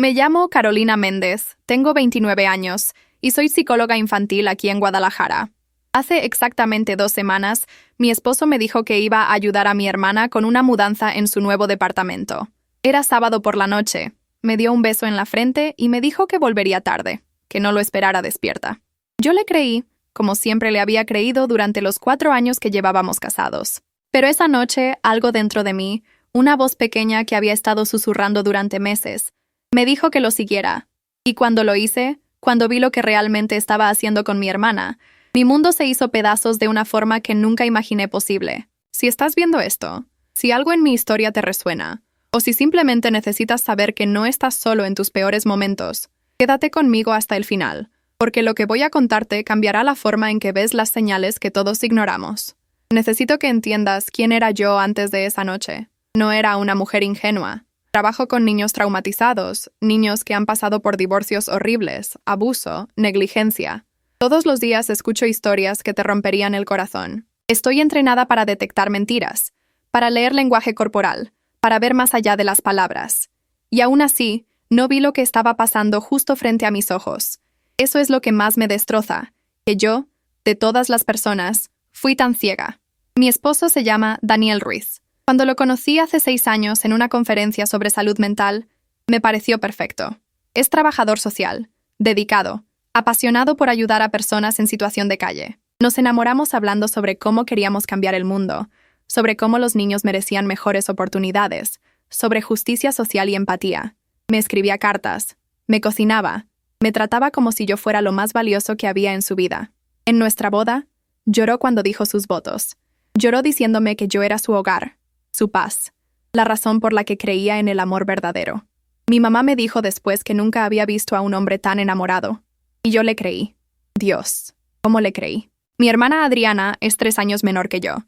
Me llamo Carolina Méndez, tengo 29 años y soy psicóloga infantil aquí en Guadalajara. Hace exactamente 2 semanas, mi esposo me dijo que iba a ayudar a mi hermana con una mudanza en su nuevo departamento. Era sábado por la noche. Me dio un beso en la frente y me dijo que volvería tarde, que no lo esperara despierta. Yo le creí, como siempre le había creído durante los 4 años que llevábamos casados. Pero esa noche, algo dentro de mí, una voz pequeña que había estado susurrando durante meses, me dijo que lo siguiera. Y cuando lo hice, cuando vi lo que realmente estaba haciendo con mi hermana, mi mundo se hizo pedazos de una forma que nunca imaginé posible. Si estás viendo esto, si algo en mi historia te resuena, o si simplemente necesitas saber que no estás solo en tus peores momentos, quédate conmigo hasta el final, porque lo que voy a contarte cambiará la forma en que ves las señales que todos ignoramos. Necesito que entiendas quién era yo antes de esa noche. No era una mujer ingenua. Trabajo con niños traumatizados, niños que han pasado por divorcios horribles, abuso, negligencia. Todos los días escucho historias que te romperían el corazón. Estoy entrenada para detectar mentiras, para leer lenguaje corporal, para ver más allá de las palabras. Y aún así, no vi lo que estaba pasando justo frente a mis ojos. Eso es lo que más me destroza, que yo, de todas las personas, fui tan ciega. Mi esposo se llama Daniel Ruiz. Cuando lo conocí hace 6 años en una conferencia sobre salud mental, me pareció perfecto. Es trabajador social, dedicado, apasionado por ayudar a personas en situación de calle. Nos enamoramos hablando sobre cómo queríamos cambiar el mundo, sobre cómo los niños merecían mejores oportunidades, sobre justicia social y empatía. Me escribía cartas, me cocinaba, me trataba como si yo fuera lo más valioso que había en su vida. En nuestra boda, lloró cuando dijo sus votos. Lloró diciéndome que yo era su hogar, su paz, la razón por la que creía en el amor verdadero. Mi mamá me dijo después que nunca había visto a un hombre tan enamorado. Y yo le creí. Dios, ¿cómo le creí? Mi hermana Adriana es 3 años menor que yo.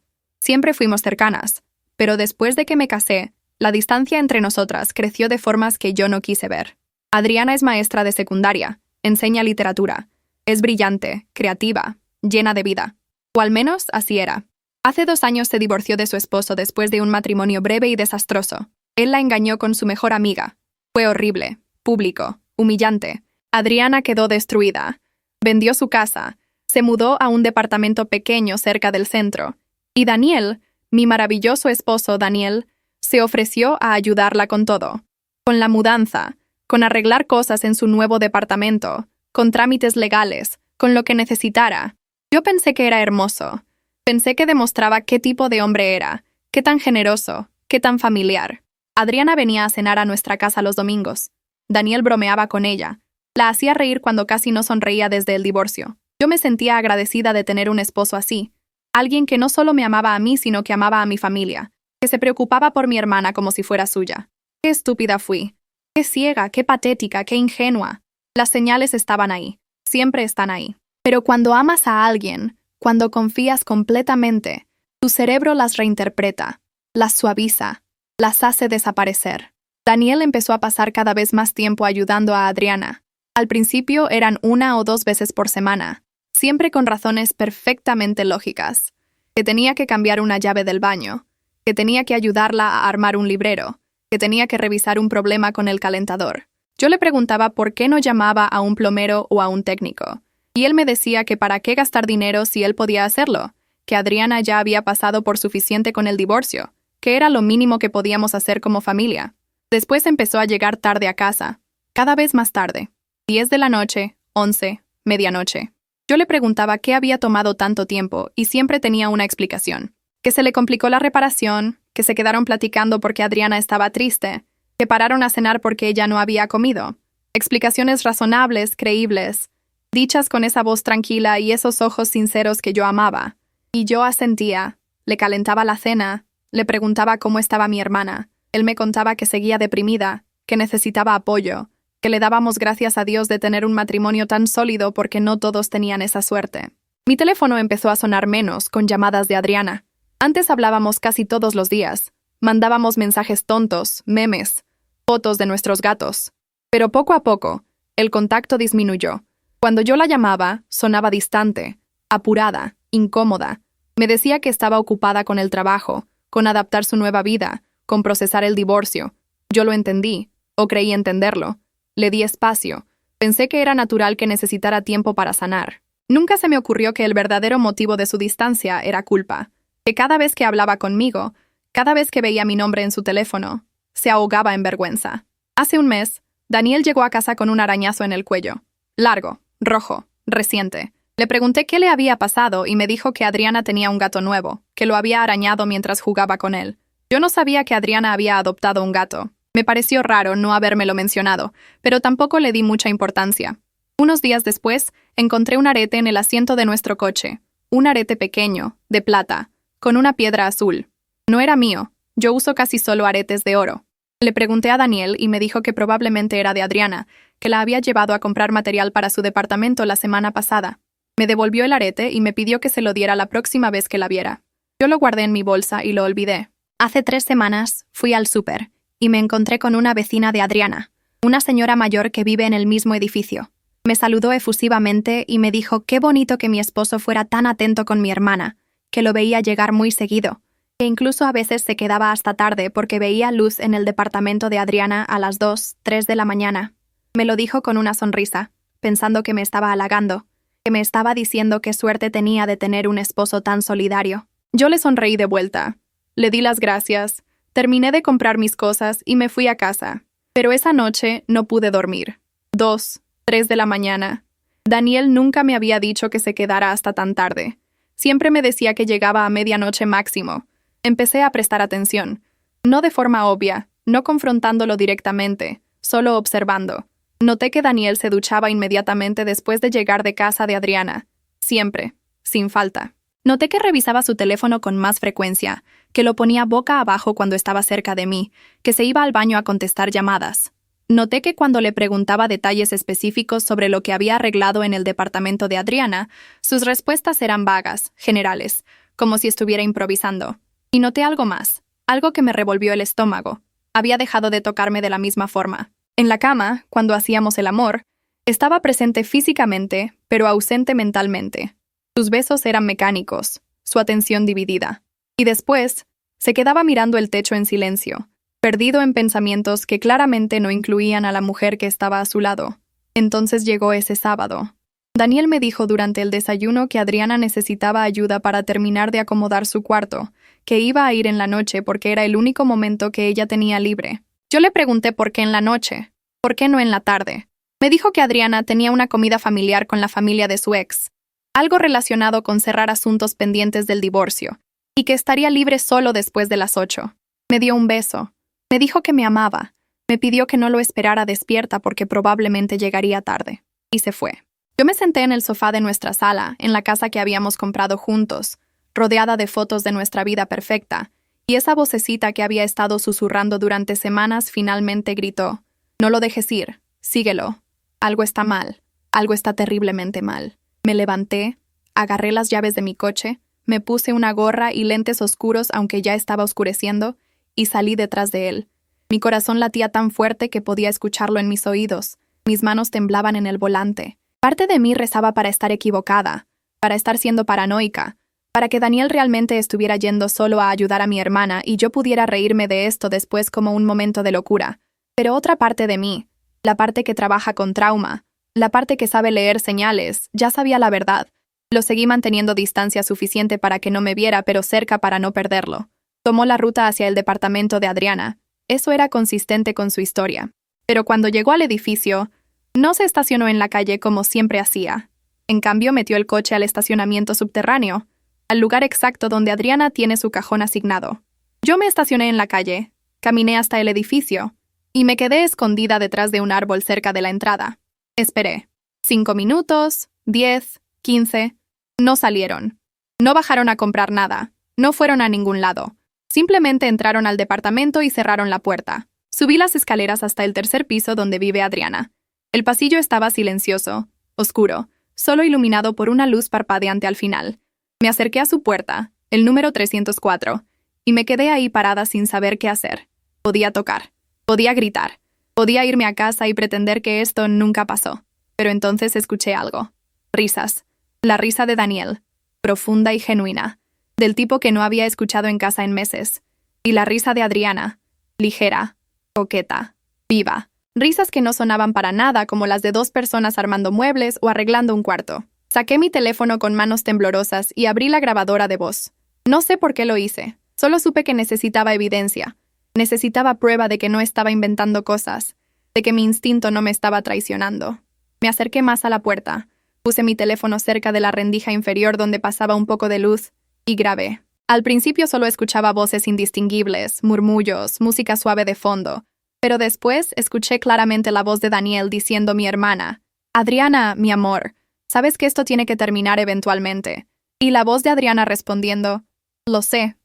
Siempre fuimos cercanas, pero después de que me casé, la distancia entre nosotras creció de formas que yo no quise ver. Adriana es maestra de secundaria, enseña literatura, es brillante, creativa, llena de vida. O al menos así era. Hace 2 años se divorció de su esposo después de un matrimonio breve y desastroso. Él la engañó con su mejor amiga. Fue horrible, público, humillante. Adriana quedó destruida. Vendió su casa. Se mudó a un departamento pequeño cerca del centro. Y Daniel, mi maravilloso esposo Daniel, se ofreció a ayudarla con todo. Con la mudanza, con arreglar cosas en su nuevo departamento, con trámites legales, con lo que necesitara. Yo pensé que era hermoso. Pensé que demostraba qué tipo de hombre era, qué tan generoso, qué tan familiar. Adriana venía a cenar a nuestra casa los domingos. Daniel bromeaba con ella. La hacía reír cuando casi no sonreía desde el divorcio. Yo me sentía agradecida de tener un esposo así. Alguien que no solo me amaba a mí, sino que amaba a mi familia. Que se preocupaba por mi hermana como si fuera suya. Qué estúpida fui. Qué ciega, qué patética, qué ingenua. Las señales estaban ahí. Siempre están ahí. Pero cuando amas a alguien, cuando confías completamente, tu cerebro las reinterpreta, las suaviza, las hace desaparecer. Daniel empezó a pasar cada vez más tiempo ayudando a Adriana. Al principio eran 1 o 2 veces por semana, siempre con razones perfectamente lógicas. Que tenía que cambiar una llave del baño, que tenía que ayudarla a armar un librero, que tenía que revisar un problema con el calentador. Yo le preguntaba por qué no llamaba a un plomero o a un técnico. Y él me decía que para qué gastar dinero si él podía hacerlo, que Adriana ya había pasado por suficiente con el divorcio, que era lo mínimo que podíamos hacer como familia. Después empezó a llegar tarde a casa, cada vez más tarde, 10 de la noche, 11, medianoche. Yo le preguntaba qué había tomado tanto tiempo y siempre tenía una explicación. Que se le complicó la reparación, que se quedaron platicando porque Adriana estaba triste, que pararon a cenar porque ella no había comido. Explicaciones razonables, creíbles, dichas con esa voz tranquila y esos ojos sinceros que yo amaba. Y yo asentía, le calentaba la cena, le preguntaba cómo estaba mi hermana. Él me contaba que seguía deprimida, que necesitaba apoyo, que le dábamos gracias a Dios de tener un matrimonio tan sólido porque no todos tenían esa suerte. Mi teléfono empezó a sonar menos con llamadas de Adriana. Antes hablábamos casi todos los días. Mandábamos mensajes tontos, memes, fotos de nuestros gatos. Pero poco a poco, el contacto disminuyó. Cuando yo la llamaba, sonaba distante, apurada, incómoda. Me decía que estaba ocupada con el trabajo, con adaptar su nueva vida, con procesar el divorcio. Yo lo entendí, o creí entenderlo. Le di espacio. Pensé que era natural que necesitara tiempo para sanar. Nunca se me ocurrió que el verdadero motivo de su distancia era culpa. Que cada vez que hablaba conmigo, cada vez que veía mi nombre en su teléfono, se ahogaba en vergüenza. Hace un mes, Daniel llegó a casa con un arañazo en el cuello. Largo, rojo, reciente. Le pregunté qué le había pasado y me dijo que Adriana tenía un gato nuevo, que lo había arañado mientras jugaba con él. Yo no sabía que Adriana había adoptado un gato. Me pareció raro no habérmelo mencionado, pero tampoco le di mucha importancia. Unos días después, encontré un arete en el asiento de nuestro coche. Un arete pequeño, de plata, con una piedra azul. No era mío. Yo uso casi solo aretes de oro. Le pregunté a Daniel y me dijo que probablemente era de Adriana, que la había llevado a comprar material para su departamento la semana pasada. Me devolvió el arete y me pidió que se lo diera la próxima vez que la viera. Yo lo guardé en mi bolsa y lo olvidé. Hace 3 semanas fui al súper y me encontré con una vecina de Adriana, una señora mayor que vive en el mismo edificio. Me saludó efusivamente y me dijo qué bonito que mi esposo fuera tan atento con mi hermana, que lo veía llegar muy seguido, que incluso a veces se quedaba hasta tarde porque veía luz en el departamento de Adriana a las 2, 3 de la mañana. Me lo dijo con una sonrisa, pensando que me estaba halagando, que me estaba diciendo qué suerte tenía de tener un esposo tan solidario. Yo le sonreí de vuelta. Le di las gracias, terminé de comprar mis cosas y me fui a casa. Pero esa noche no pude dormir. 2, 3 de la mañana. Daniel nunca me había dicho que se quedara hasta tan tarde. Siempre me decía que llegaba a medianoche máximo. Empecé a prestar atención. No de forma obvia, no confrontándolo directamente, solo observando. Noté que Daniel se duchaba inmediatamente después de llegar de casa de Adriana. Siempre, sin falta. Noté que revisaba su teléfono con más frecuencia, que lo ponía boca abajo cuando estaba cerca de mí, que se iba al baño a contestar llamadas. Noté que cuando le preguntaba detalles específicos sobre lo que había arreglado en el departamento de Adriana, sus respuestas eran vagas, generales, como si estuviera improvisando. Y noté algo más, algo que me revolvió el estómago. Había dejado de tocarme de la misma forma. En la cama, cuando hacíamos el amor, estaba presente físicamente, pero ausente mentalmente. Sus besos eran mecánicos, su atención dividida. Y después, se quedaba mirando el techo en silencio, perdido en pensamientos que claramente no incluían a la mujer que estaba a su lado. Entonces llegó ese sábado. Daniel me dijo durante el desayuno que Adriana necesitaba ayuda para terminar de acomodar su cuarto, que iba a ir en la noche porque era el único momento que ella tenía libre. Yo le pregunté por qué en la noche, por qué no en la tarde. Me dijo que Adriana tenía una comida familiar con la familia de su ex, algo relacionado con cerrar asuntos pendientes del divorcio, y que estaría libre solo después de las 8. Me dio un beso. Me dijo que me amaba. Me pidió que no lo esperara despierta porque probablemente llegaría tarde. Y se fue. Yo me senté en el sofá de nuestra sala, en la casa que habíamos comprado juntos, rodeada de fotos de nuestra vida perfecta, y esa vocecita que había estado susurrando durante semanas finalmente gritó: «No lo dejes ir, síguelo. Algo está mal, algo está terriblemente mal». Me levanté, agarré las llaves de mi coche, me puse una gorra y lentes oscuros aunque ya estaba oscureciendo, y salí detrás de él. Mi corazón latía tan fuerte que podía escucharlo en mis oídos. Mis manos temblaban en el volante. Parte de mí rezaba para estar equivocada, para estar siendo paranoica, para que Daniel realmente estuviera yendo solo a ayudar a mi hermana y yo pudiera reírme de esto después como un momento de locura. Pero otra parte de mí, la parte que trabaja con trauma, la parte que sabe leer señales, ya sabía la verdad. Lo seguí manteniendo distancia suficiente para que no me viera, pero cerca para no perderlo. Tomó la ruta hacia el departamento de Adriana. Eso era consistente con su historia. Pero cuando llegó al edificio, no se estacionó en la calle como siempre hacía. En cambio, metió el coche al estacionamiento subterráneo, al lugar exacto donde Adriana tiene su cajón asignado. Yo me estacioné en la calle, caminé hasta el edificio, y me quedé escondida detrás de un árbol cerca de la entrada. Esperé. 5 minutos, 10, 15. No salieron. No bajaron a comprar nada. No fueron a ningún lado. Simplemente entraron al departamento y cerraron la puerta. Subí las escaleras hasta el 3er piso donde vive Adriana. El pasillo estaba silencioso, oscuro, solo iluminado por una luz parpadeante al final. Me acerqué a su puerta, el número 304, y me quedé ahí parada sin saber qué hacer. Podía tocar. Podía gritar. Podía irme a casa y pretender que esto nunca pasó. Pero entonces escuché algo. Risas. La risa de Daniel. Profunda y genuina. Del tipo que no había escuchado en casa en meses. Y la risa de Adriana. Ligera. Coqueta. Viva. Risas que no sonaban para nada como las de dos personas armando muebles o arreglando un cuarto. Saqué mi teléfono con manos temblorosas y abrí la grabadora de voz. No sé por qué lo hice. Solo supe que necesitaba evidencia. Necesitaba prueba de que no estaba inventando cosas, de que mi instinto no me estaba traicionando. Me acerqué más a la puerta. Puse mi teléfono cerca de la rendija inferior donde pasaba un poco de luz y grabé. Al principio solo escuchaba voces indistinguibles, murmullos, música suave de fondo, pero después escuché claramente la voz de Daniel diciendo a mi hermana: «Adriana, mi amor, sabes que esto tiene que terminar eventualmente». Y la voz de Adriana respondiendo: lo sé,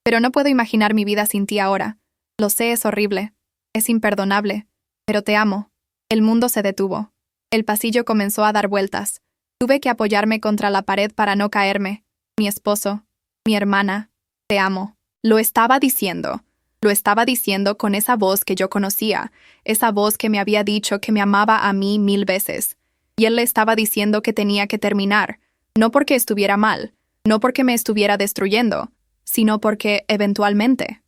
pero no puedo imaginar mi vida sin ti ahora. Lo sé, es horrible, es imperdonable, pero te amo». El mundo se detuvo. El pasillo comenzó a dar vueltas. Tuve que apoyarme contra la pared para no caerme. Mi esposo, mi hermana, te amo. Lo estaba diciendo con esa voz que yo conocía, esa voz que me había dicho que me amaba a mí 1000 veces. Y él le estaba diciendo que tenía que terminar, no porque estuviera mal, no porque me estuviera destruyendo, sino porque eventualmente,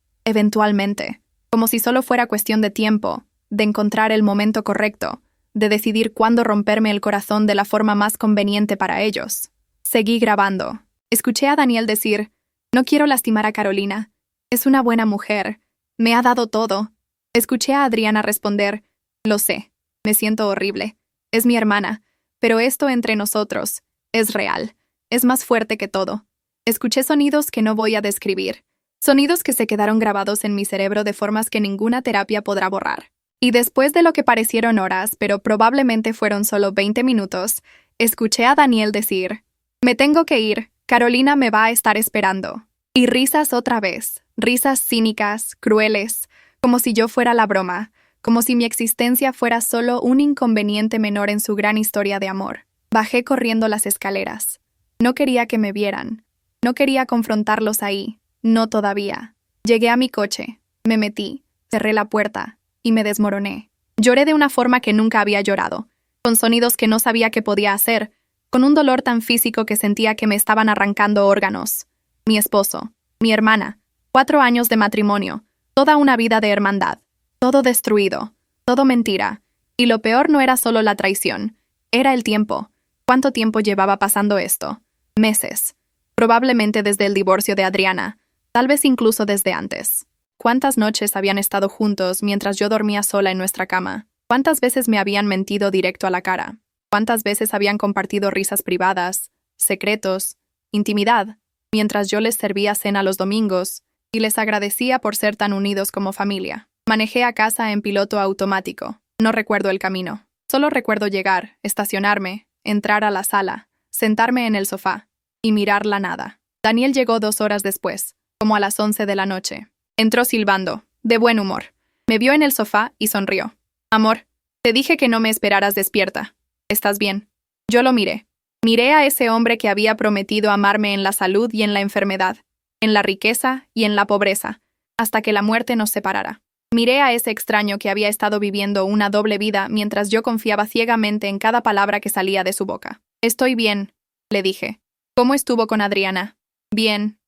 como si solo fuera cuestión de tiempo, de encontrar el momento correcto, de decidir cuándo romperme el corazón de la forma más conveniente para ellos. Seguí grabando. Escuché a Daniel decir: «No quiero lastimar a Carolina. Es una buena mujer. Me ha dado todo». Escuché a Adriana responder: «Lo sé. Me siento horrible. Es mi hermana. Pero esto entre nosotros es real. Es más fuerte que todo». Escuché sonidos que no voy a describir. Sonidos que se quedaron grabados en mi cerebro de formas que ninguna terapia podrá borrar. Y después de lo que parecieron horas, pero probablemente fueron solo 20 minutos, escuché a Daniel decir: «Me tengo que ir. Carolina me va a estar esperando». Y risas otra vez, risas cínicas, crueles, como si yo fuera la broma, como si mi existencia fuera solo un inconveniente menor en su gran historia de amor. Bajé corriendo las escaleras. No quería que me vieran. No quería confrontarlos ahí. No todavía. Llegué a mi coche. Me metí. Cerré la puerta. Y me desmoroné. Lloré de una forma que nunca había llorado, con sonidos que no sabía qué podía hacer, con un dolor tan físico que sentía que me estaban arrancando órganos. Mi esposo, mi hermana, 4 años de matrimonio, toda una vida de hermandad, todo destruido, todo mentira. Y lo peor no era solo la traición, era el tiempo. ¿Cuánto tiempo llevaba pasando esto? Meses. Probablemente desde el divorcio de Adriana, tal vez incluso desde antes. ¿Cuántas noches habían estado juntos mientras yo dormía sola en nuestra cama? ¿Cuántas veces me habían mentido directo a la cara? ¿Cuántas veces habían compartido risas privadas, secretos, intimidad, mientras yo les servía cena los domingos y les agradecía por ser tan unidos como familia? Manejé a casa en piloto automático. No recuerdo el camino. Solo recuerdo llegar, estacionarme, entrar a la sala, sentarme en el sofá y mirar la nada. Daniel llegó 2 horas después, como a las 11 de la noche. Entró silbando, de buen humor. Me vio en el sofá y sonrió. «Amor, te dije que no me esperaras despierta. ¿Estás bien?» Yo lo miré. Miré a ese hombre que había prometido amarme en la salud y en la enfermedad, en la riqueza y en la pobreza, hasta que la muerte nos separara. Miré a ese extraño que había estado viviendo una doble vida mientras yo confiaba ciegamente en cada palabra que salía de su boca. «Estoy bien», le dije. «¿Cómo estuvo con Adriana?» «Bien,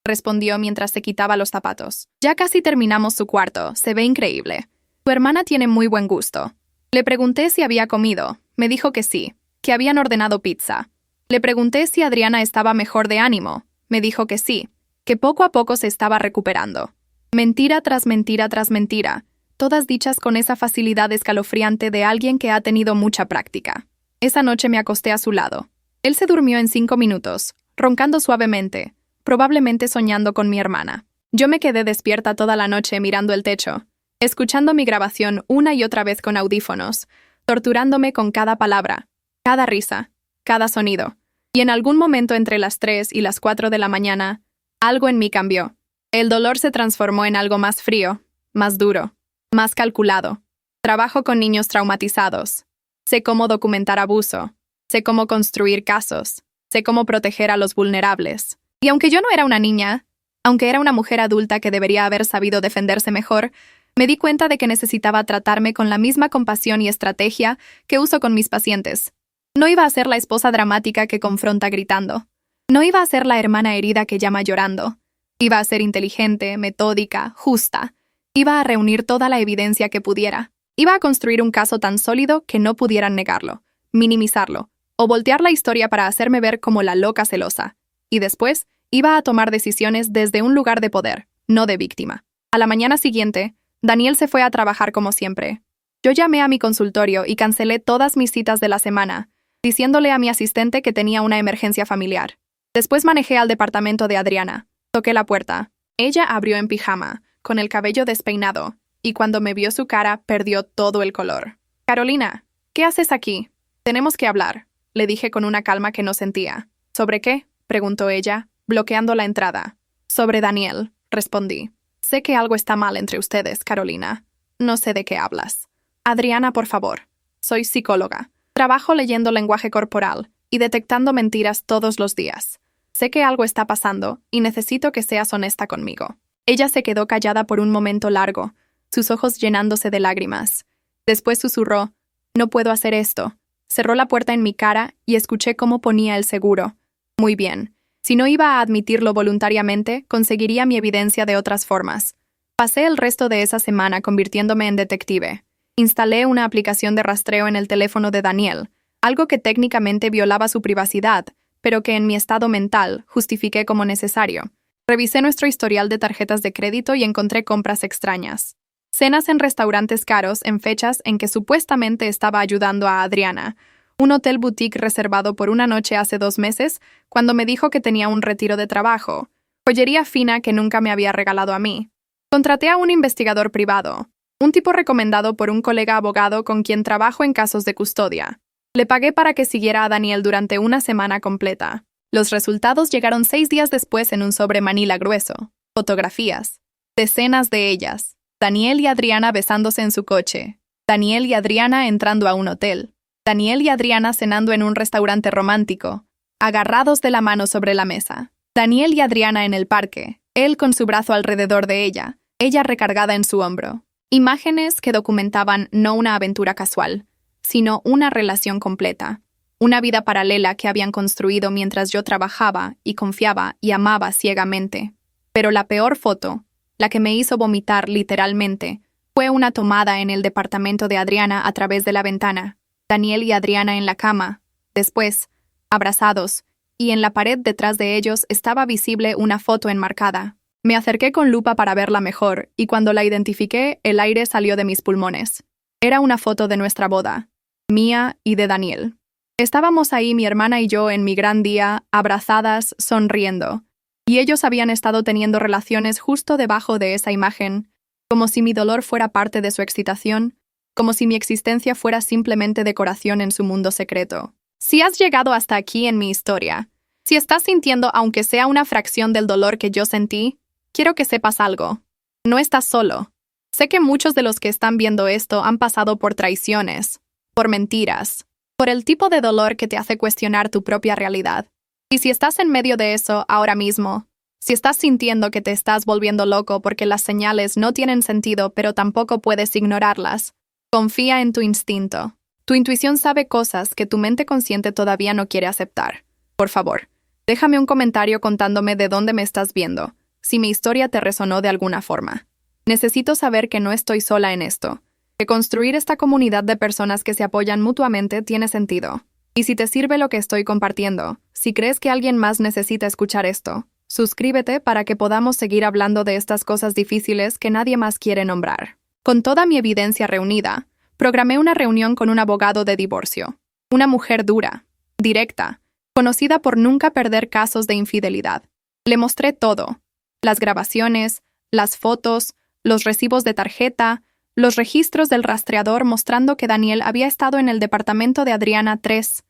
respondió mientras se quitaba los zapatos. «Ya casi terminamos su cuarto, se ve increíble. Tu hermana tiene muy buen gusto». Le pregunté si había comido. Me dijo que sí, que habían ordenado pizza. Le pregunté si Adriana estaba mejor de ánimo. Me dijo que sí, que poco a poco se estaba recuperando. Mentira tras mentira tras mentira, todas dichas con esa facilidad escalofriante de alguien que ha tenido mucha práctica. Esa noche me acosté a su lado. Él se durmió en 5 minutos, roncando suavemente, probablemente soñando con mi hermana. Yo me quedé despierta toda la noche mirando el techo, escuchando mi grabación una y otra vez con audífonos, torturándome con cada palabra, cada risa, cada sonido. Y en algún momento entre las 3 y las 4 de la mañana, algo en mí cambió. El dolor se transformó en algo más frío, más duro, más calculado. Trabajo con niños traumatizados. Sé cómo documentar abuso. Sé cómo construir casos. Sé cómo proteger a los vulnerables. Y aunque yo no era una niña, aunque era una mujer adulta que debería haber sabido defenderse mejor, me di cuenta de que necesitaba tratarme con la misma compasión y estrategia que uso con mis pacientes. No iba a ser la esposa dramática que confronta gritando. No iba a ser la hermana herida que llama llorando. Iba a ser inteligente, metódica, justa. Iba a reunir toda la evidencia que pudiera. Iba a construir un caso tan sólido que no pudieran negarlo, minimizarlo, o voltear la historia para hacerme ver como la loca celosa. Y después, iba a tomar decisiones desde un lugar de poder, no de víctima. A la mañana siguiente, Daniel se fue a trabajar como siempre. Yo llamé a mi consultorio y cancelé todas mis citas de la semana, diciéndole a mi asistente que tenía una emergencia familiar. Después manejé al departamento de Adriana. Toqué la puerta. Ella abrió en pijama, con el cabello despeinado, y cuando me vio su cara, perdió todo el color. «Carolina, ¿qué haces aquí? Tenemos que hablar», le dije con una calma que no sentía. «¿Sobre qué?», preguntó ella, bloqueando la entrada. «Sobre Daniel», respondí. «Sé que algo está mal entre ustedes, Carolina. No sé de qué hablas». «Adriana, por favor. Soy psicóloga. Trabajo leyendo lenguaje corporal y detectando mentiras todos los días. Sé que algo está pasando y necesito que seas honesta conmigo». Ella se quedó callada por un momento largo, sus ojos llenándose de lágrimas. Después susurró, «No puedo hacer esto». Cerró la puerta en mi cara y escuché cómo ponía el seguro. Muy bien. Si no iba a admitirlo voluntariamente, conseguiría mi evidencia de otras formas. Pasé el resto de esa semana convirtiéndome en detective. Instalé una aplicación de rastreo en el teléfono de Daniel, algo que técnicamente violaba su privacidad, pero que en mi estado mental justifiqué como necesario. Revisé nuestro historial de tarjetas de crédito y encontré compras extrañas. Cenas en restaurantes caros en fechas en que supuestamente estaba ayudando a Adriana. Un hotel boutique reservado por una noche hace 2 meses, cuando me dijo que tenía un retiro de trabajo. Joyería fina que nunca me había regalado a mí. Contraté a un investigador privado, un tipo recomendado por un colega abogado con quien trabajo en casos de custodia. Le pagué para que siguiera a Daniel durante una semana completa. Los resultados llegaron 6 días después en un sobre manila grueso. Fotografías. Decenas de ellas. Daniel y Adriana besándose en su coche. Daniel y Adriana entrando a un hotel. Daniel y Adriana cenando en un restaurante romántico. Agarrados de la mano sobre la mesa. Daniel y Adriana en el parque. Él con su brazo alrededor de ella. Ella recargada en su hombro. Imágenes que documentaban no una aventura casual, sino una relación completa. Una vida paralela que habían construido mientras yo trabajaba y confiaba y amaba ciegamente. Pero la peor foto, la que me hizo vomitar literalmente, fue una tomada en el departamento de Adriana a través de la ventana. Daniel y Adriana en la cama, después, abrazados, y en la pared detrás de ellos estaba visible una foto enmarcada. Me acerqué con lupa para verla mejor, y cuando la identifiqué, el aire salió de mis pulmones. Era una foto de nuestra boda, mía y de Daniel. Estábamos ahí mi hermana y yo en mi gran día, abrazadas, sonriendo, y ellos habían estado teniendo relaciones justo debajo de esa imagen, como si mi dolor fuera parte de su excitación, como si mi existencia fuera simplemente decoración en su mundo secreto. Si has llegado hasta aquí en mi historia, si estás sintiendo aunque sea una fracción del dolor que yo sentí, quiero que sepas algo. No estás solo. Sé que muchos de los que están viendo esto han pasado por traiciones, por mentiras, por el tipo de dolor que te hace cuestionar tu propia realidad. Y si estás en medio de eso ahora mismo, si estás sintiendo que te estás volviendo loco porque las señales no tienen sentido pero tampoco puedes ignorarlas, confía en tu instinto. Tu intuición sabe cosas que tu mente consciente todavía no quiere aceptar. Por favor, déjame un comentario contándome de dónde me estás viendo, si mi historia te resonó de alguna forma. Necesito saber que no estoy sola en esto, que construir esta comunidad de personas que se apoyan mutuamente tiene sentido. Y si te sirve lo que estoy compartiendo, si crees que alguien más necesita escuchar esto, suscríbete para que podamos seguir hablando de estas cosas difíciles que nadie más quiere nombrar. Con toda mi evidencia reunida, programé una reunión con un abogado de divorcio. Una mujer dura, directa, conocida por nunca perder casos de infidelidad. Le mostré todo: las grabaciones, las fotos, los recibos de tarjeta, los registros del rastreador mostrando que Daniel había estado en el departamento de Adriana 3-4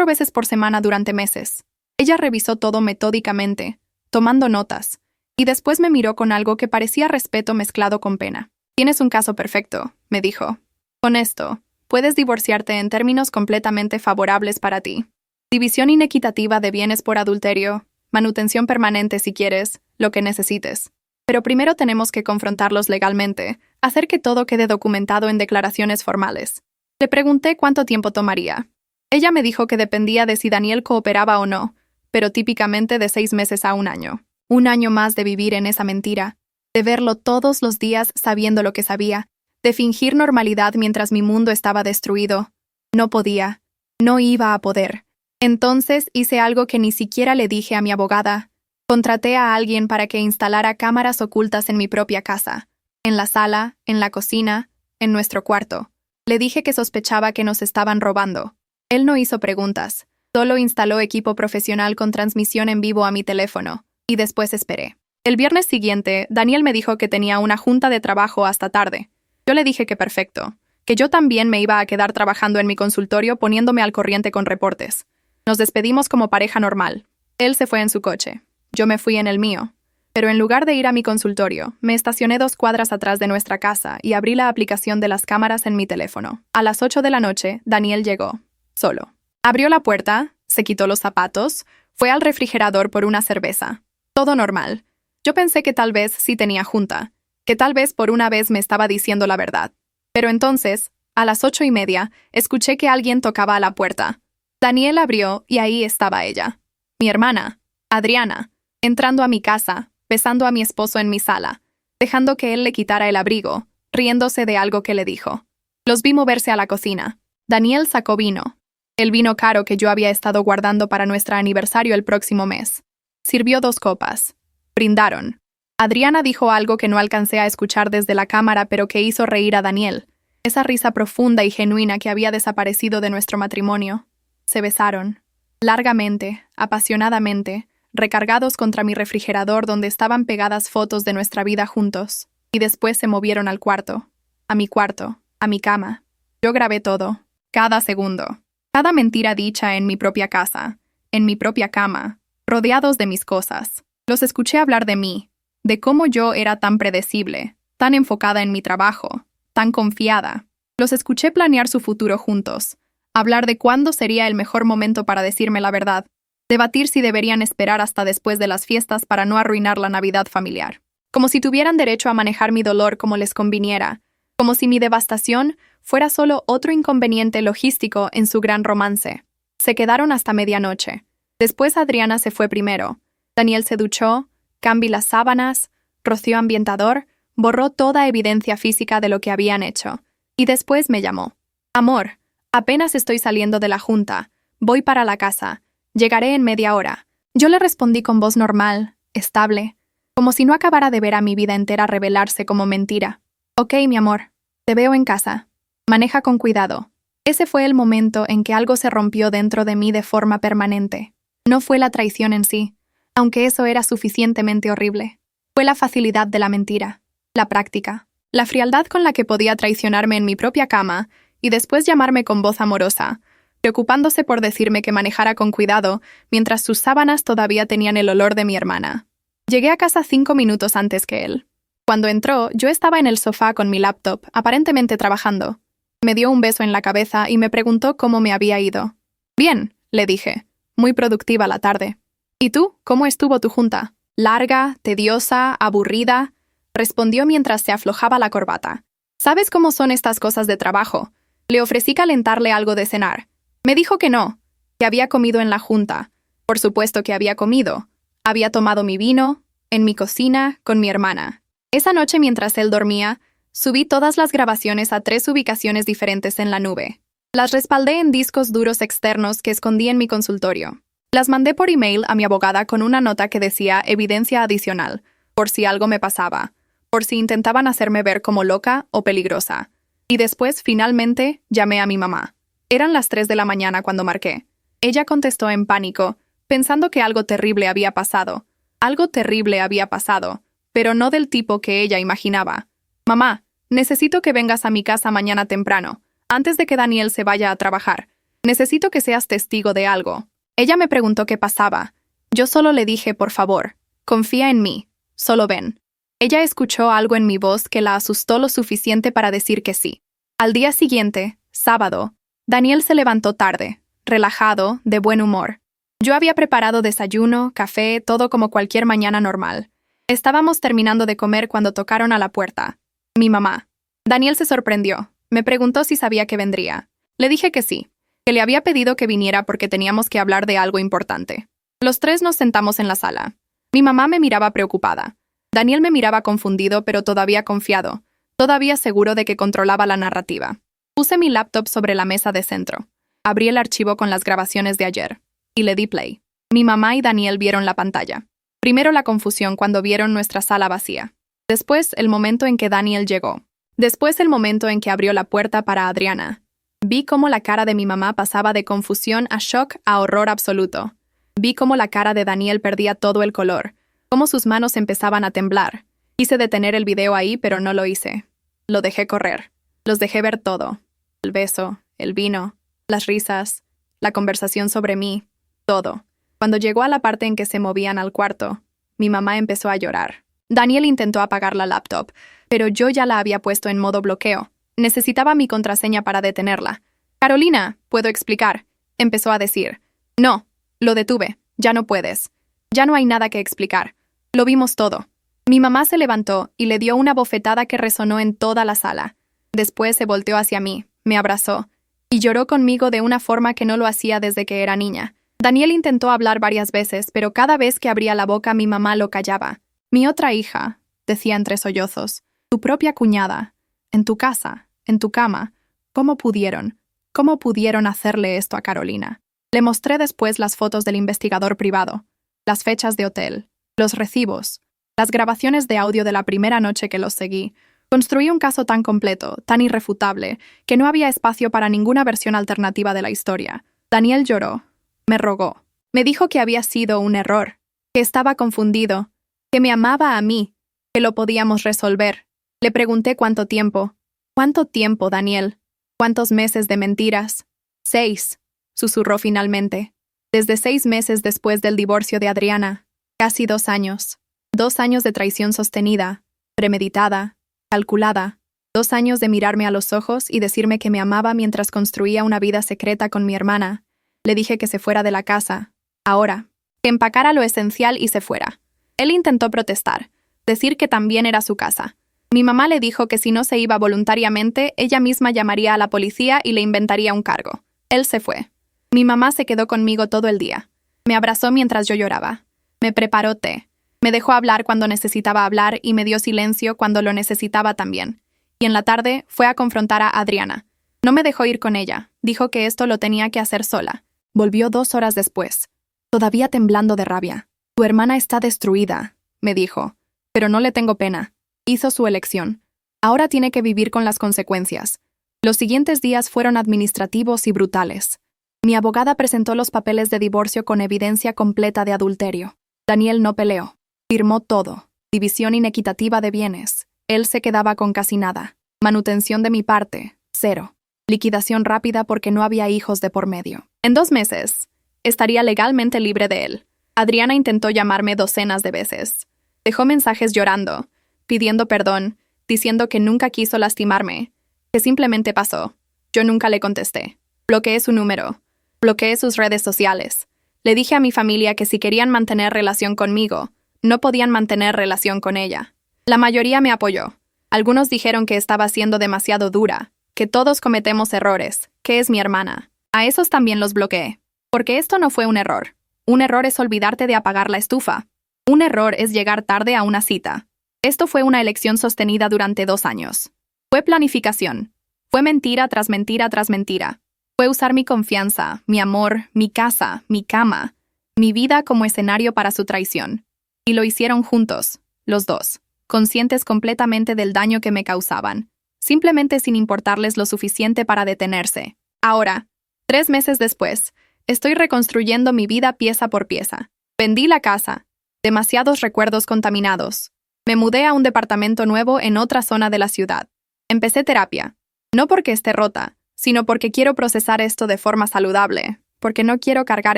veces por semana durante meses. Ella revisó todo metódicamente, tomando notas, y después me miró con algo que parecía respeto mezclado con pena. «Tienes un caso perfecto», me dijo. «Con esto, puedes divorciarte en términos completamente favorables para ti. División inequitativa de bienes por adulterio, manutención permanente si quieres, lo que necesites. Pero primero tenemos que confrontarlos legalmente, hacer que todo quede documentado en declaraciones formales». Le pregunté cuánto tiempo tomaría. Ella me dijo que dependía de si Daniel cooperaba o no, pero típicamente de 6 meses a 1 año. 1 año más de vivir en esa mentira. de verlo todos los días sabiendo lo que sabía, de fingir normalidad mientras mi mundo estaba destruido. No podía, no iba a poder. Entonces hice algo que ni siquiera le dije a mi abogada. Contraté a alguien para que instalara cámaras ocultas en mi propia casa, en la sala, en la cocina, en nuestro cuarto. Le dije que sospechaba que nos estaban robando. Él no hizo preguntas, solo instaló equipo profesional con transmisión en vivo a mi teléfono, y después esperé. El viernes siguiente, Daniel me dijo que tenía una junta de trabajo hasta tarde. Yo le dije que perfecto, que yo también me iba a quedar trabajando en mi consultorio poniéndome al corriente con reportes. Nos despedimos como pareja normal. Él se fue en su coche. Yo me fui en el mío. Pero en lugar de ir a mi consultorio, me estacioné 2 cuadras atrás de nuestra casa y abrí la aplicación de las cámaras en mi teléfono. A las 8 de la noche, Daniel llegó. Solo. Abrió la puerta, se quitó los zapatos, fue al refrigerador por una cerveza. Todo normal. Yo pensé que tal vez sí tenía junta, que tal vez por una vez me estaba diciendo la verdad. Pero entonces, a las 8:30, escuché que alguien tocaba a la puerta. Daniel abrió y ahí estaba ella. Mi hermana, Adriana, entrando a mi casa, besando a mi esposo en mi sala, dejando que él le quitara el abrigo, riéndose de algo que le dijo. Los vi moverse a la cocina. Daniel sacó vino. El vino caro que yo había estado guardando para nuestro aniversario el próximo mes. Sirvió 2 copas. Brindaron. Adriana dijo algo que no alcancé a escuchar desde la cámara, pero que hizo reír a Daniel. Esa risa profunda y genuina que había desaparecido de nuestro matrimonio. Se besaron. Largamente, apasionadamente, recargados contra mi refrigerador donde estaban pegadas fotos de nuestra vida juntos. Y después se movieron al cuarto. A mi cuarto. A mi cama. Yo grabé todo. Cada segundo. Cada mentira dicha en mi propia casa. En mi propia cama. Rodeados de mis cosas. Los escuché hablar de mí. De cómo yo era tan predecible. Tan enfocada en mi trabajo. Tan confiada. Los escuché planear su futuro juntos. Hablar de cuándo sería el mejor momento para decirme la verdad. Debatir si deberían esperar hasta después de las fiestas para no arruinar la Navidad familiar. Como si tuvieran derecho a manejar mi dolor como les conviniera. Como si mi devastación fuera solo otro inconveniente logístico en su gran romance. Se quedaron hasta medianoche. Después Adriana se fue primero. Daniel se duchó, cambió las sábanas, roció ambientador, borró toda evidencia física de lo que habían hecho. Y después me llamó. Amor, apenas estoy saliendo de la junta. Voy para la casa. Llegaré en media hora. Yo le respondí con voz normal, estable, como si no acabara de ver a mi vida entera revelarse como mentira. Ok, mi amor, te veo en casa. Maneja con cuidado. Ese fue el momento en que algo se rompió dentro de mí de forma permanente. No fue la traición en sí, aunque eso era suficientemente horrible. Fue la facilidad de la mentira, la práctica, la frialdad con la que podía traicionarme en mi propia cama y después llamarme con voz amorosa, preocupándose por decirme que manejara con cuidado mientras sus sábanas todavía tenían el olor de mi hermana. Llegué a casa 5 minutos antes que él. Cuando entró, yo estaba en el sofá con mi laptop, aparentemente trabajando. Me dio un beso en la cabeza y me preguntó cómo me había ido. Bien, le dije. Muy productiva la tarde. ¿Y tú? ¿Cómo estuvo tu junta? ¿Larga, tediosa, aburrida? Respondió mientras se aflojaba la corbata. ¿Sabes cómo son estas cosas de trabajo? Le ofrecí calentarle algo de cenar. Me dijo que no, que había comido en la junta. Por supuesto que había comido. Había tomado mi vino, en mi cocina, con mi hermana. Esa noche mientras él dormía, subí todas las grabaciones a 3 ubicaciones diferentes en la nube. Las respaldé en discos duros externos que escondí en mi consultorio. Las mandé por email a mi abogada con una nota que decía evidencia adicional, por si algo me pasaba, por si intentaban hacerme ver como loca o peligrosa. Y después, finalmente, llamé a mi mamá. Eran las 3 de la mañana cuando marqué. Ella contestó en pánico, pensando que algo terrible había pasado. Algo terrible había pasado, pero no del tipo que ella imaginaba. Mamá, necesito que vengas a mi casa mañana temprano, antes de que Daniel se vaya a trabajar. Necesito que seas testigo de algo. Ella me preguntó qué pasaba. Yo solo le dije, por favor, confía en mí, solo ven. Ella escuchó algo en mi voz que la asustó lo suficiente para decir que sí. Al día siguiente, sábado, Daniel se levantó tarde, relajado, de buen humor. Yo había preparado desayuno, café, todo como cualquier mañana normal. Estábamos terminando de comer cuando tocaron a la puerta. Mi mamá. Daniel se sorprendió. Me preguntó si sabía que vendría. Le dije que sí, que le había pedido que viniera porque teníamos que hablar de algo importante. Los 3 nos sentamos en la sala. Mi mamá me miraba preocupada. Daniel me miraba confundido, pero todavía confiado, todavía seguro de que controlaba la narrativa. Puse mi laptop sobre la mesa de centro. Abrí el archivo con las grabaciones de ayer y le di play. Mi mamá y Daniel vieron la pantalla. Primero la confusión cuando vieron nuestra sala vacía. Después el momento en que Daniel llegó. Después el momento en que abrió la puerta para Adriana. Vi cómo la cara de mi mamá pasaba de confusión a shock a horror absoluto. Vi cómo la cara de Daniel perdía todo el color, cómo sus manos empezaban a temblar. Quise detener el video ahí, pero no lo hice. Lo dejé correr. Los dejé ver todo. El beso, el vino, las risas, la conversación sobre mí, todo. Cuando llegó a la parte en que se movían al cuarto, mi mamá empezó a llorar. Daniel intentó apagar la laptop, pero yo ya la había puesto en modo bloqueo. Necesitaba mi contraseña para detenerla. «Carolina, puedo explicar», empezó a decir. «No, lo detuve. Ya no puedes. Ya no hay nada que explicar. Lo vimos todo». Mi mamá se levantó y le dio una bofetada que resonó en toda la sala. Después se volteó hacia mí, me abrazó y lloró conmigo de una forma que no lo hacía desde que era niña. Daniel intentó hablar varias veces, pero cada vez que abría la boca mi mamá lo callaba. «Mi otra hija», decía entre sollozos, «tu propia cuñada, en tu casa, en tu cama. ¿Cómo pudieron? ¿Cómo pudieron hacerle esto a Carolina?» Le mostré después las fotos del investigador privado, las fechas de hotel, los recibos, las grabaciones de audio de la primera noche que los seguí. Construí un caso tan completo, tan irrefutable, que no había espacio para ninguna versión alternativa de la historia. Daniel lloró. Me rogó. Me dijo que había sido un error, que estaba confundido, que me amaba a mí, que lo podíamos resolver. Le pregunté cuánto tiempo. «¿Cuánto tiempo, Daniel? ¿Cuántos meses de mentiras?» 6, susurró finalmente. «Desde 6 meses después del divorcio de Adriana. Casi 2 años. 2 años de traición sostenida, premeditada, calculada. 2 años de mirarme a los ojos y decirme que me amaba mientras construía una vida secreta con mi hermana. Le dije que se fuera de la casa. Ahora, que empacara lo esencial y se fuera». Él intentó protestar, decir que también era su casa. Mi mamá le dijo que si no se iba voluntariamente, ella misma llamaría a la policía y le inventaría un cargo. Él se fue. Mi mamá se quedó conmigo todo el día. Me abrazó mientras yo lloraba. Me preparó té. Me dejó hablar cuando necesitaba hablar y me dio silencio cuando lo necesitaba también. Y en la tarde fue a confrontar a Adriana. No me dejó ir con ella. Dijo que esto lo tenía que hacer sola. Volvió 2 horas después, todavía temblando de rabia. «Tu hermana está destruida», me dijo. «Pero no le tengo pena. Hizo su elección. Ahora tiene que vivir con las consecuencias». Los siguientes días fueron administrativos y brutales. Mi abogada presentó los papeles de divorcio con evidencia completa de adulterio. Daniel no peleó. Firmó todo. División inequitativa de bienes. Él se quedaba con casi nada. Manutención de mi parte, 0. Liquidación rápida porque no había hijos de por medio. En 2 meses, estaría legalmente libre de él. Adriana intentó llamarme docenas de veces. Dejó mensajes llorando, pidiendo perdón, diciendo que nunca quiso lastimarme, que simplemente pasó. Yo nunca le contesté. Bloqueé su número. Bloqueé sus redes sociales. Le dije a mi familia que si querían mantener relación conmigo, no podían mantener relación con ella. La mayoría me apoyó. Algunos dijeron que estaba siendo demasiado dura, que todos cometemos errores, que es mi hermana. A esos también los bloqueé. Porque esto no fue un error. Un error es olvidarte de apagar la estufa. Un error es llegar tarde a una cita. Esto fue una elección sostenida durante 2 años. Fue planificación. Fue mentira tras mentira tras mentira. Fue usar mi confianza, mi amor, mi casa, mi cama, mi vida como escenario para su traición. Y lo hicieron juntos, los dos, conscientes completamente del daño que me causaban, simplemente sin importarles lo suficiente para detenerse. Ahora, 3 meses después, estoy reconstruyendo mi vida pieza por pieza. Vendí la casa. Demasiados recuerdos contaminados. Me mudé a un departamento nuevo en otra zona de la ciudad. Empecé terapia. No porque esté rota, sino porque quiero procesar esto de forma saludable, porque no quiero cargar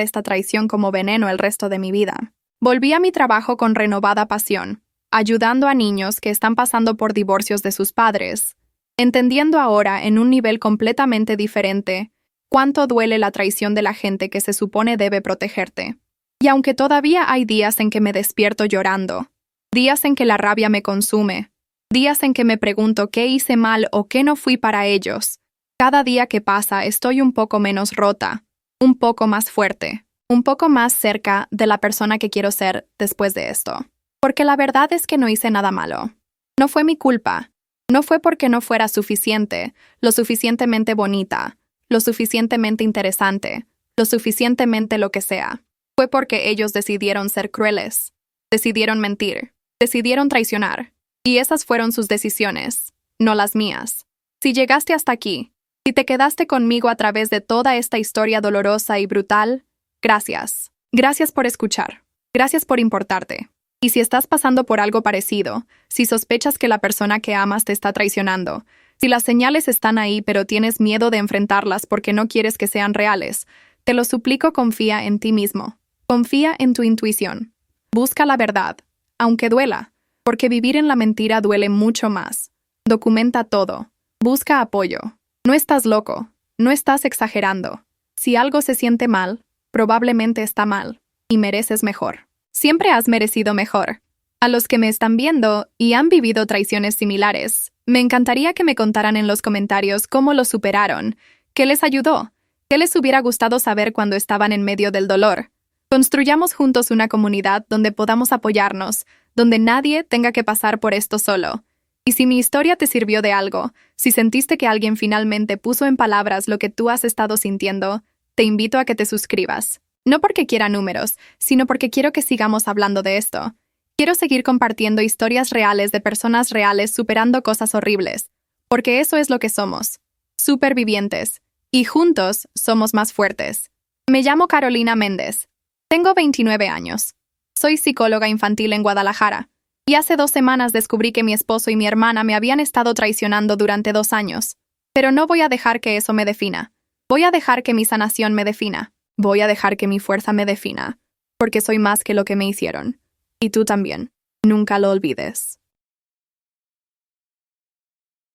esta traición como veneno el resto de mi vida. Volví a mi trabajo con renovada pasión, ayudando a niños que están pasando por divorcios de sus padres, entendiendo ahora en un nivel completamente diferente cuánto duele la traición de la gente que se supone debe protegerte. Y aunque todavía hay días en que me despierto llorando, días en que la rabia me consume, días en que me pregunto qué hice mal o qué no fui para ellos, cada día que pasa estoy un poco menos rota, un poco más fuerte, un poco más cerca de la persona que quiero ser después de esto. Porque la verdad es que no hice nada malo. No fue mi culpa. No fue porque no fuera suficiente, lo suficientemente bonita, lo suficientemente interesante, lo suficientemente lo que sea. Fue porque ellos decidieron ser crueles, decidieron mentir, decidieron traicionar. Y esas fueron sus decisiones, no las mías. Si llegaste hasta aquí, si te quedaste conmigo a través de toda esta historia dolorosa y brutal, gracias. Gracias por escuchar. Gracias por importarte. Y si estás pasando por algo parecido, si sospechas que la persona que amas te está traicionando, si las señales están ahí pero tienes miedo de enfrentarlas porque no quieres que sean reales, te lo suplico, confía en ti mismo. Confía en tu intuición. Busca la verdad, aunque duela, porque vivir en la mentira duele mucho más. Documenta todo. Busca apoyo. No estás loco. No estás exagerando. Si algo se siente mal, probablemente está mal, y mereces mejor. Siempre has merecido mejor. A los que me están viendo y han vivido traiciones similares, me encantaría que me contaran en los comentarios cómo lo superaron, qué les ayudó, qué les hubiera gustado saber cuando estaban en medio del dolor. Construyamos juntos una comunidad donde podamos apoyarnos, donde nadie tenga que pasar por esto solo. Y si mi historia te sirvió de algo, si sentiste que alguien finalmente puso en palabras lo que tú has estado sintiendo, te invito a que te suscribas. No porque quiera números, sino porque quiero que sigamos hablando de esto. Quiero seguir compartiendo historias reales de personas reales superando cosas horribles, porque eso es lo que somos, supervivientes, y juntos somos más fuertes. Me llamo Carolina Méndez. Tengo 29 años. Soy psicóloga infantil en Guadalajara, y hace 2 semanas descubrí que mi esposo y mi hermana me habían estado traicionando durante 2 años. Pero no voy a dejar que eso me defina. Voy a dejar que mi sanación me defina. Voy a dejar que mi fuerza me defina, porque soy más que lo que me hicieron. Y tú también. Nunca lo olvides.